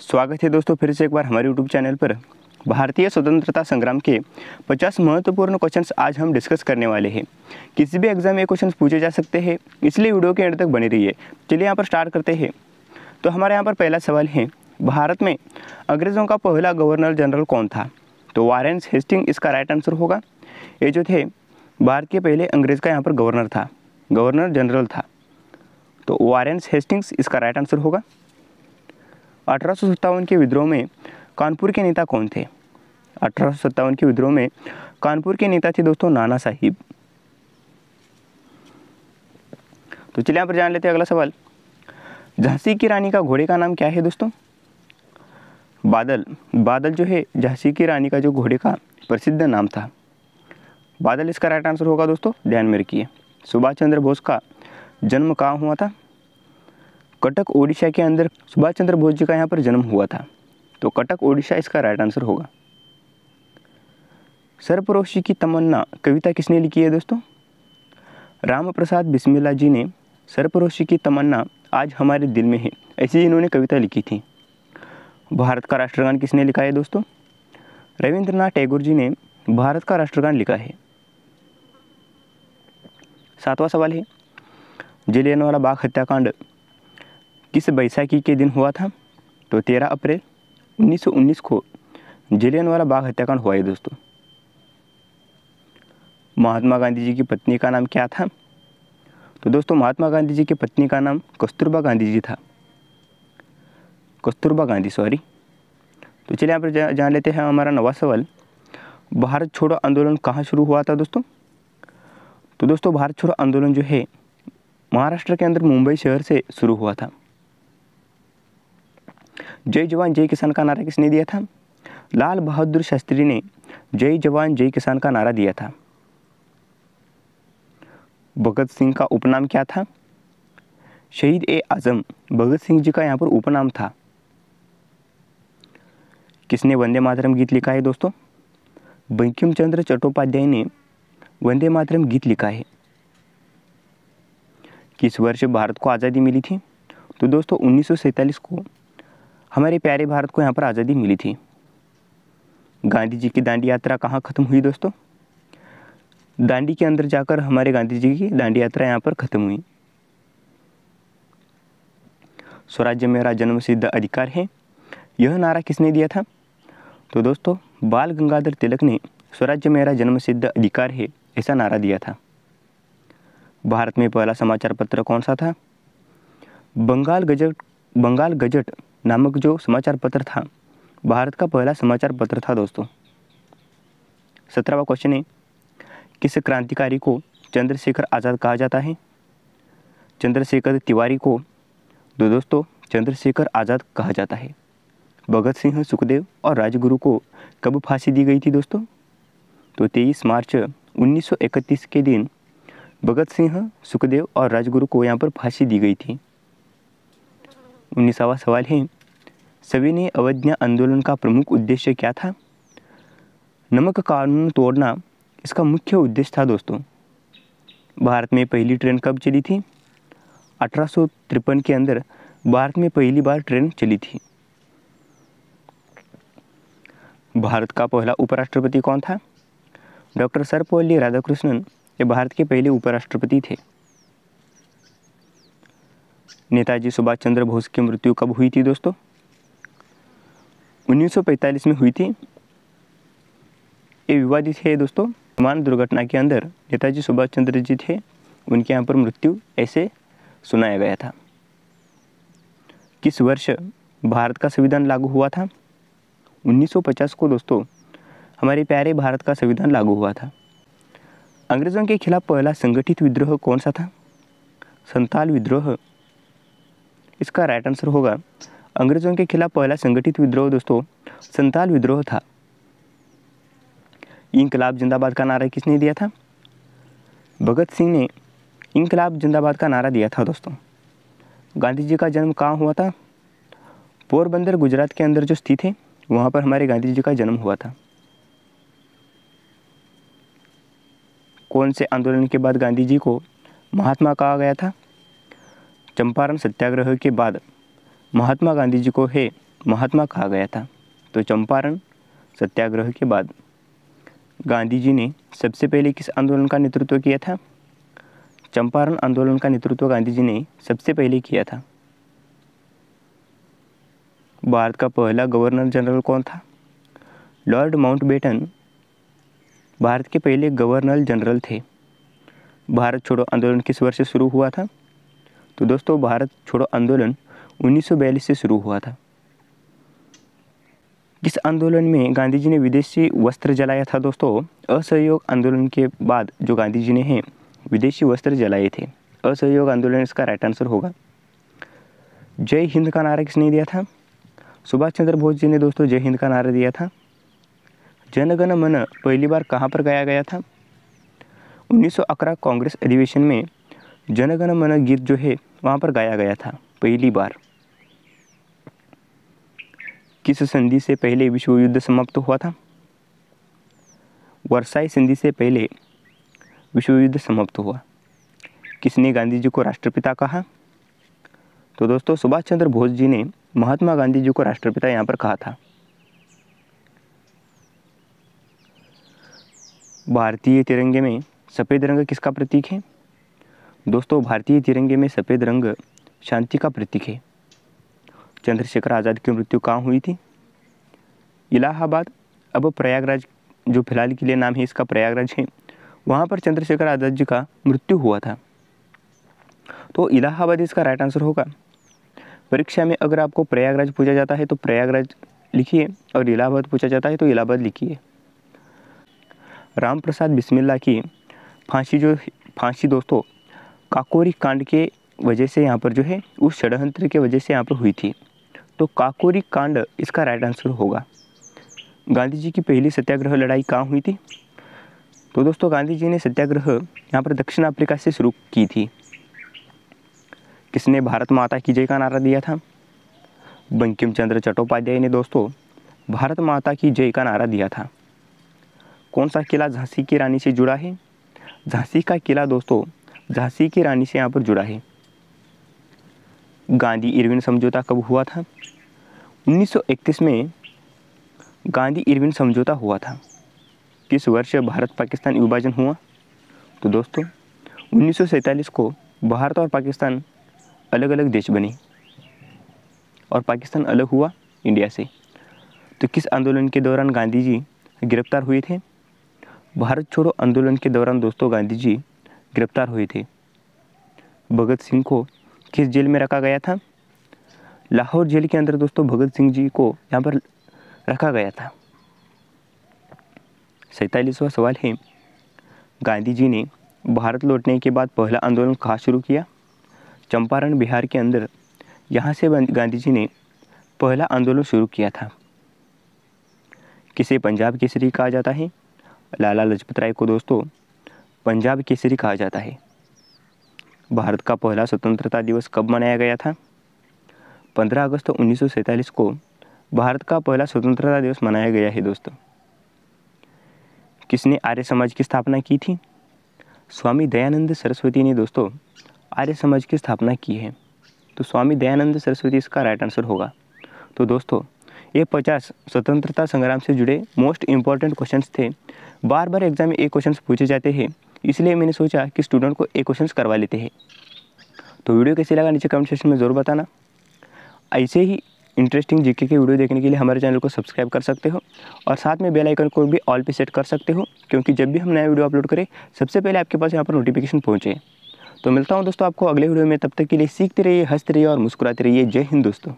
स्वागत है दोस्तों फिर से एक बार हमारे यूट्यूब चैनल पर। भारतीय स्वतंत्रता संग्राम के 50 महत्वपूर्ण क्वेश्चंस आज हम डिस्कस करने वाले हैं। किसी भी एग्जाम में क्वेश्चंस पूछे जा सकते हैं, इसलिए वीडियो के एंड तक बने रहिए। चलिए यहाँ पर स्टार्ट करते हैं। तो हमारे यहाँ पर पहला सवाल है, भारत में अंग्रेज़ों का पहला गवर्नर जनरल कौन था? तो वारेन हेस्टिंग इसका राइट आंसर होगा। ये जो थे भारत के पहले अंग्रेज़ का यहाँ पर गवर्नर था, गवर्नर जनरल था, तो वारेन हेस्टिंग्स इसका राइट आंसर होगा। 1857 के विद्रोह में कानपुर के नेता कौन थे? 1857 के विद्रोह में कानपुर के नेता थे दोस्तों नाना साहिब। तो चलिए यहाँ पर जान लेते हैं अगला सवाल। झांसी की रानी का घोड़े का नाम क्या है दोस्तों? बादल। बादल जो है झांसी की रानी का जो घोड़े का प्रसिद्ध नाम था, बादल इसका राइट आंसर होगा दोस्तों, ध्यान में रखिए। सुभाष चंद्र बोस का जन्म कहाँ हुआ था? कटक ओडिशा के अंदर सुभाष चंद्र बोस जी का यहाँ पर जन्म हुआ था, तो कटक ओडिशा इसका राइट आंसर होगा। सरफरोशी की तमन्ना कविता किसने लिखी है दोस्तों? राम प्रसाद बिस्मिल्ला जी ने सरफरोशी की तमन्ना आज हमारे दिल में है, ऐसी इन्होंने कविता लिखी थी। भारत का राष्ट्रगान किसने लिखा है दोस्तों? रविंद्रनाथ टैगोर जी ने भारत का राष्ट्रगान लिखा है। 7वां सवाल है, जलियांवाला बाग हत्याकांड किस बैसाखी के दिन हुआ था? तो 13 अप्रैल 1919 को जलियांवाला बाग हत्याकांड हुआ है दोस्तों। महात्मा गांधी जी की पत्नी का नाम क्या था? तो दोस्तों महात्मा गांधी जी की पत्नी का नाम कस्तूरबा गांधी जी था, कस्तूरबा गांधी, सॉरी। तो चलिए यहाँ पर जान लेते हैं हमारा 9वां सवाल। भारत छोड़ो आंदोलन कहाँ शुरू हुआ था दोस्तों? तो दोस्तों भारत छोड़ो आंदोलन जो है महाराष्ट्र के अंदर मुंबई शहर से शुरू हुआ था। जय जवान जय किसान का नारा किसने दिया था? लाल बहादुर शास्त्री ने जय जवान जय किसान का नारा दिया था। भगत सिंह का उपनाम क्या था? शहीद ए आजम भगत सिंह जी का यहाँ पर उपनाम था। किसने वंदे मातरम गीत लिखा है दोस्तों? बंकिम चंद्र चट्टोपाध्याय ने वंदे मातरम गीत लिखा है। किस वर्ष भारत को आज़ादी मिली थी? तो दोस्तों 1947 को हमारे प्यारे भारत को यहाँ पर आज़ादी मिली थी। गांधी जी की दांडी यात्रा कहाँ ख़त्म हुई दोस्तों? दांडी के अंदर जाकर हमारे गांधी जी की दांडी यात्रा यहाँ पर ख़त्म हुई। स्वराज्य मेरा जन्मसिद्ध अधिकार है, यह नारा किसने दिया था? तो दोस्तों बाल गंगाधर तिलक ने स्वराज्य मेरा जन्मसिद्ध अधिकार है ऐसा नारा दिया था। भारत में पहला समाचार पत्र कौन सा था? बंगाल गजट नामक जो समाचार पत्र था भारत का पहला समाचार पत्र था दोस्तों। 17वां क्वेश्चन है, किस क्रांतिकारी को चंद्रशेखर आज़ाद कहा जाता है? चंद्रशेखर तिवारी को दोस्तों चंद्रशेखर आज़ाद कहा जाता है। भगत सिंह, सुखदेव और राजगुरु को कब फांसी दी गई थी दोस्तों? तो 23 मार्च 1931 के दिन भगत सिंह, सुखदेव और राजगुरु को यहाँ पर फांसी दी गई थी। 19वां सवाल है, सविनय अवज्ञा आंदोलन का प्रमुख उद्देश्य क्या था? नमक कानून तोड़ना इसका मुख्य उद्देश्य था दोस्तों। भारत में पहली ट्रेन कब चली थी? 1853 के अंदर भारत में पहली बार ट्रेन चली थी। भारत का पहला उपराष्ट्रपति कौन था? डॉक्टर सर्वपल्ली राधाकृष्णन ये भारत के पहले उपराष्ट्रपति थे। नेताजी सुभाष चंद्र बोस की मृत्यु कब हुई थी दोस्तों? 1945 में हुई थी। ये विवादित है दोस्तों। विमान दुर्घटना के अंदर नेताजी सुभाष चंद्र जी थे, उनके यहाँ पर मृत्यु ऐसे सुनाया गया था। किस वर्ष भारत का संविधान लागू हुआ था? 1950 को दोस्तों हमारे प्यारे भारत का संविधान लागू हुआ था। अंग्रेज़ों के खिलाफ पहला संगठित विद्रोह कौन सा था? संथाल विद्रोह इसका राइट आंसर होगा। अंग्रेज़ों के खिलाफ पहला संगठित विद्रोह दोस्तों संथाल विद्रोह था। इंकलाब जिंदाबाद का नारा किसने दिया था? भगत सिंह ने इंकलाब जिंदाबाद का नारा दिया था दोस्तों। गांधी जी का जन्म कहाँ हुआ था? पोरबंदर गुजरात के अंदर जो स्थित है वहाँ पर हमारे गांधी जी का जन्म हुआ था। कौन से आंदोलन के बाद गांधी जी को महात्मा कहा गया था? चंपारण सत्याग्रह के बाद महात्मा गांधी जी को है महात्मा कहा गया था? तो चंपारण सत्याग्रह के बाद गांधी जी ने सबसे पहले किस आंदोलन का नेतृत्व किया था? चंपारण आंदोलन का नेतृत्व गांधी जी ने सबसे पहले किया था। भारत का पहला गवर्नर जनरल कौन था? लॉर्ड माउंटबेटन भारत के पहले गवर्नर जनरल थे। भारत छोड़ो आंदोलन किस वर्ष से शुरू हुआ था? तो दोस्तों भारत छोड़ो आंदोलन 1942 से शुरू हुआ था। किस आंदोलन में गांधी जी ने विदेशी वस्त्र जलाया था? दोस्तों असहयोग आंदोलन के बाद जो गांधी जी ने हैं विदेशी वस्त्र जलाए थे। असहयोग आंदोलन इसका राइट आंसर होगा। जय हिंद का नारा किसने दिया था? सुभाष चंद्र बोस जी ने दोस्तों जय हिंद का नारा दिया था। जन गण मन पहली बार कहाँ पर गाया गया था? 1911 कांग्रेस अधिवेशन में जन गण मन गीत जो है वहाँ पर गाया गया था पहली बार। किस संधि से पहले विश्व युद्ध समाप्त हुआ था? वर्साई संधि से पहले विश्व युद्ध समाप्त हुआ। किसने गांधी जी को राष्ट्रपिता कहा? तो दोस्तों सुभाष चंद्र बोस जी ने महात्मा गांधी जी को राष्ट्रपिता यहाँ पर कहा था। भारतीय तिरंगे में सफ़ेद रंग किसका प्रतीक है? दोस्तों भारतीय तिरंगे में सफ़ेद रंग शांति का प्रतीक है। चंद्रशेखर आज़ाद की मृत्यु कहाँ हुई थी? इलाहाबाद, अब प्रयागराज जो फिलहाल के लिए नाम है इसका प्रयागराज है, वहाँ पर चंद्रशेखर आज़ाद जी का मृत्यु हुआ था। तो इलाहाबाद इसका राइट आंसर होगा। परीक्षा में अगर आपको प्रयागराज पूछा जाता है तो प्रयागराज लिखिए और इलाहाबाद पूछा जाता है तो इलाहाबाद लिखिए। राम प्रसाद बिस्मिल्ला की फांसी दोस्तों काकोरी कांड के वजह से यहाँ पर जो है उस षड्यंत्र के वजह से यहाँ पर हुई थी। तो काकोरी कांड इसका राइट आंसर होगा। गांधी जी की पहली सत्याग्रह लड़ाई कहाँ हुई थी? तो दोस्तों गांधी जी ने सत्याग्रह यहाँ पर दक्षिण अफ्रीका से शुरू की थी। किसने भारत माता की जय का नारा दिया था? बंकिम चंद्र चट्टोपाध्याय ने दोस्तों भारत माता की जय का नारा दिया था। कौन सा किला झांसी की रानी से जुड़ा है? झांसी का किला दोस्तों झांसी की रानी से यहाँ पर जुड़ा है। गांधी इरविन समझौता कब हुआ था? 1931 में गांधी इरविन समझौता हुआ था। किस वर्ष भारत पाकिस्तान विभाजन हुआ? तो दोस्तों 1947 को भारत और पाकिस्तान अलग अलग देश बने और पाकिस्तान अलग हुआ इंडिया से। तो किस आंदोलन के दौरान गांधी जी गिरफ्तार हुए थे? भारत छोड़ो आंदोलन के दौरान दोस्तों गांधी जी गिरफ्तार हुए थे। भगत सिंह को किस जेल में रखा गया था? लाहौर जेल के अंदर दोस्तों भगत सिंह जी को यहाँ पर रखा गया था। 47वां सवाल है, गांधी जी ने भारत लौटने के बाद पहला आंदोलन कहाँ शुरू किया? चंपारण बिहार के अंदर यहाँ से गांधी जी ने पहला आंदोलन शुरू किया था। किसे पंजाब केसरी कहा जाता है? लाला लाजपत राय को दोस्तों पंजाब केसरी कहा जाता है। भारत का पहला स्वतंत्रता दिवस कब मनाया गया था? 15 अगस्त 1947 को भारत का पहला स्वतंत्रता दिवस मनाया गया है दोस्तों। किसने आर्य समाज की स्थापना की थी? स्वामी दयानंद सरस्वती ने दोस्तों आर्य समाज की स्थापना की है। तो स्वामी दयानंद सरस्वती इसका राइट आंसर होगा। तो दोस्तों ये 50 स्वतंत्रता संग्राम से जुड़े मोस्ट इम्पॉर्टेंट क्वेश्चंस थे। बार बार एग्जाम में एक क्वेश्चंस पूछे जाते हैं, इसलिए मैंने सोचा कि स्टूडेंट को एक क्वेश्चंस करवा लेते हैं। तो वीडियो कैसे लगा नीचे कमेंट सेक्शन में ज़रूर बताना। ऐसे ही इंटरेस्टिंग जीके के वीडियो देखने के लिए हमारे चैनल को सब्सक्राइब कर सकते हो और साथ में बेल आइकन को भी ऑल पे सेट कर सकते हो, क्योंकि जब भी हम नया वीडियो अपलोड करें सबसे पहले आपके पास यहाँ पर नोटिफिकेशन पहुँचे। तो मिलता हूँ दोस्तों आपको अगले वीडियो में, तब तक के लिए सीखते रहिए, हंसते रहिए और मुस्कुराते रहिए। जय हिंद दोस्तों।